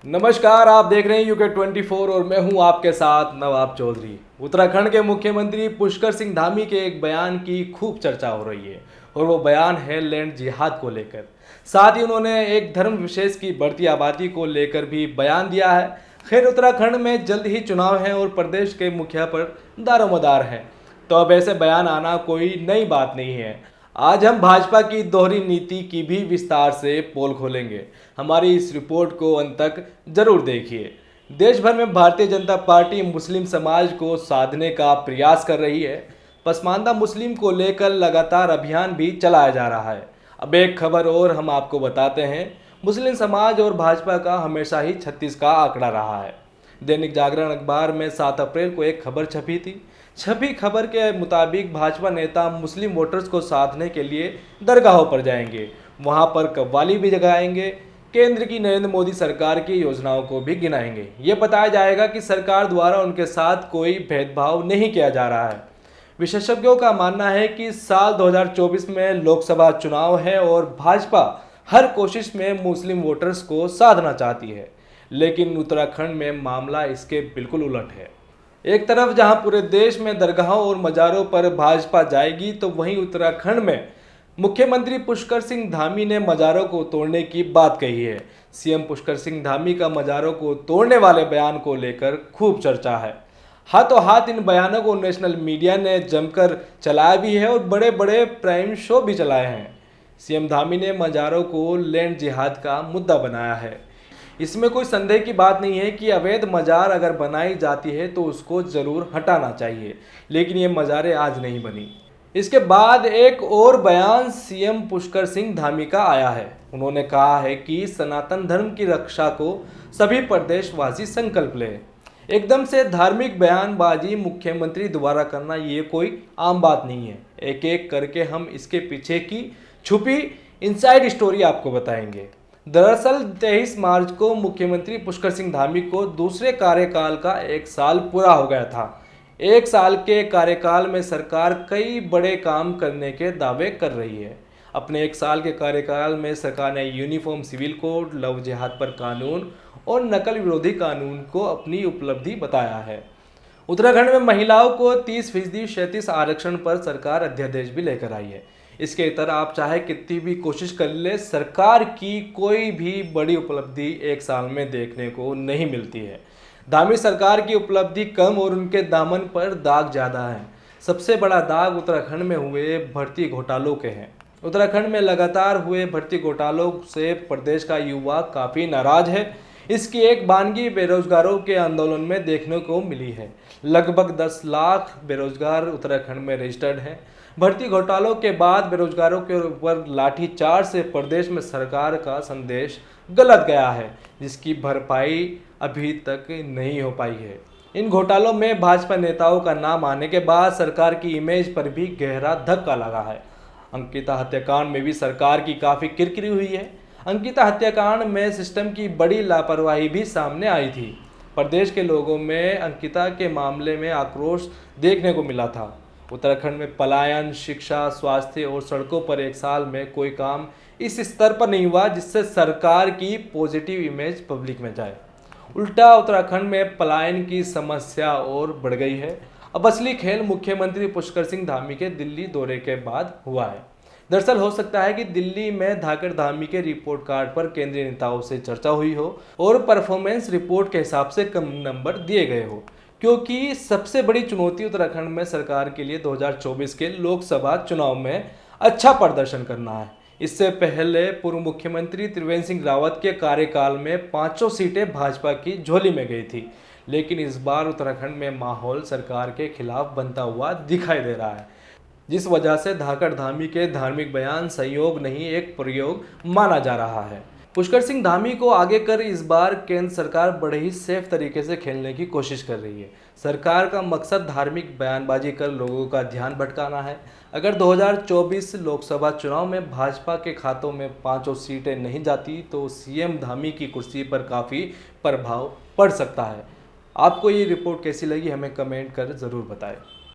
नमस्कार, आप देख रहे हैं UK24 और मैं हूं आपके साथ नवाब चौधरी। उत्तराखंड के मुख्यमंत्री पुष्कर सिंह धामी के एक बयान की खूब चर्चा हो रही है और वो बयान है लैंड जिहाद को लेकर। साथ ही उन्होंने एक धर्म विशेष की बढ़ती आबादी को लेकर भी बयान दिया है। खैर, उत्तराखंड में जल्द ही चुनाव है और प्रदेश के मुखिया पर दारोमदार है, तो अब ऐसे बयान आना कोई नई बात नहीं है। आज हम भाजपा की दोहरी नीति की भी विस्तार से पोल खोलेंगे। हमारी इस रिपोर्ट को अंत तक जरूर देखिए। देश भर में भारतीय जनता पार्टी मुस्लिम समाज को साधने का प्रयास कर रही है। पसमानदा मुस्लिम को लेकर लगातार अभियान भी चलाया जा रहा है। अब एक खबर और हम आपको बताते हैं। मुस्लिम समाज और भाजपा का हमेशा ही 36 का आंकड़ा रहा है। दैनिक जागरण अखबार में 7 अप्रैल को एक खबर छपी थी। छपी खबर के मुताबिक भाजपा नेता मुस्लिम वोटर्स को साधने के लिए दरगाहों पर जाएंगे, वहां पर कव्वाली भी जगाएंगे, केंद्र की नरेंद्र मोदी सरकार की योजनाओं को भी गिनाएंगे। ये बताया जाएगा कि सरकार द्वारा उनके साथ कोई भेदभाव नहीं किया जा रहा है। विशेषज्ञों का मानना है कि साल 2024 में लोकसभा चुनाव है और भाजपा हर कोशिश में मुस्लिम वोटर्स को साधना चाहती है, लेकिन उत्तराखंड में मामला इसके बिल्कुल उलट है। एक तरफ जहां पूरे देश में दरगाहों और मज़ारों पर भाजपा जाएगी, तो वहीं उत्तराखंड में मुख्यमंत्री पुष्कर सिंह धामी ने मज़ारों को तोड़ने की बात कही है। सीएम पुष्कर सिंह धामी का मज़ारों को तोड़ने वाले बयान को लेकर खूब चर्चा है। हाथों हाथ इन बयानों को नेशनल मीडिया ने जमकर चलाया भी है और बड़े बड़े प्राइम शो भी चलाए हैं। सीएम धामी ने मज़ारों को लैंड जिहाद का मुद्दा बनाया है। इसमें कोई संदेह की बात नहीं है कि अवैध मज़ार अगर बनाई जाती है तो उसको ज़रूर हटाना चाहिए, लेकिन ये मज़ारें आज नहीं बनी। इसके बाद एक और बयान सीएम पुष्कर सिंह धामी का आया है। उन्होंने कहा है कि सनातन धर्म की रक्षा को सभी प्रदेशवासी संकल्प लें। एकदम से धार्मिक बयानबाजी मुख्यमंत्री द्वारा करना ये कोई आम बात नहीं है। एक एक करके हम इसके पीछे की छुपी इनसाइड स्टोरी आपको बताएंगे। दरअसल 23 मार्च को मुख्यमंत्री पुष्कर सिंह धामी को दूसरे कार्यकाल का 1 साल पूरा हो गया था। 1 साल के कार्यकाल में सरकार कई बड़े काम करने के दावे कर रही है। अपने 1 साल के कार्यकाल में सरकार ने यूनिफॉर्म सिविल कोड, लव जिहाद पर कानून और नकल विरोधी कानून को अपनी उपलब्धि बताया है। उत्तराखंड में महिलाओं को 30% क्षैतिज आरक्षण पर सरकार अध्यादेश भी लेकर आई है। इसके इतर आप चाहे कितनी भी कोशिश कर ले, सरकार की कोई भी बड़ी उपलब्धि 1 साल में देखने को नहीं मिलती है। धामी सरकार की उपलब्धि कम और उनके दामन पर दाग ज़्यादा है। सबसे बड़ा दाग उत्तराखंड में हुए भर्ती घोटालों के हैं। उत्तराखंड में लगातार हुए भर्ती घोटालों से प्रदेश का युवा काफ़ी नाराज है। इसकी एक बानगी बेरोजगारों के आंदोलन में देखने को मिली है। लगभग 10 लाख बेरोजगार उत्तराखंड में रजिस्टर्ड हैं। भर्ती घोटालों के बाद बेरोजगारों के ऊपर लाठीचार्ज से प्रदेश में सरकार का संदेश गलत गया है, जिसकी भरपाई अभी तक नहीं हो पाई है। इन घोटालों में भाजपा नेताओं का नाम आने के बाद सरकार की इमेज पर भी गहरा धक्का लगा है। अंकिता हत्याकांड में भी सरकार की काफ़ी किरकिरी हुई है। अंकिता हत्याकांड में सिस्टम की बड़ी लापरवाही भी सामने आई थी। प्रदेश के लोगों में अंकिता के मामले में आक्रोश देखने को मिला था। उत्तराखंड में पलायन, शिक्षा, स्वास्थ्य और सड़कों पर 1 साल में कोई काम इस स्तर पर नहीं हुआ जिससे सरकार की पॉजिटिव इमेज पब्लिक में जाए। उल्टा उत्तराखंड में पलायन की समस्या और बढ़ गई है। अब असली खेल मुख्यमंत्री पुष्कर सिंह धामी के दिल्ली दौरे के बाद हुआ है। दरअसल हो सकता है कि दिल्ली में धाकड़ धामी के रिपोर्ट कार्ड पर केंद्रीय नेताओं से चर्चा हुई हो और परफॉर्मेंस रिपोर्ट के हिसाब से कम नंबर दिए गए हो, क्योंकि सबसे बड़ी चुनौती उत्तराखंड में सरकार के लिए 2024 के लोकसभा चुनाव में अच्छा प्रदर्शन करना है। इससे पहले पूर्व मुख्यमंत्री त्रिवेंद्र सिंह रावत के कार्यकाल में 5 सीटें भाजपा की झोली में गई थी, लेकिन इस बार उत्तराखंड में माहौल सरकार के खिलाफ बनता हुआ दिखाई दे रहा है, जिस वजह से धाकड़ धामी के धार्मिक बयान संयोग नहीं एक प्रयोग माना जा रहा है। पुष्कर सिंह धामी को आगे कर इस बार केंद्र सरकार बड़े ही सेफ तरीके से खेलने की कोशिश कर रही है। सरकार का मकसद धार्मिक बयानबाजी कर लोगों का ध्यान भटकाना है। अगर 2024 लोकसभा चुनाव में भाजपा के खातों में 5 सीटें नहीं जाती तो सीएम धामी की कुर्सी पर काफ़ी प्रभाव पड़ सकता है। आपको ये रिपोर्ट कैसी लगी हमें कमेंट कर ज़रूर बताएं।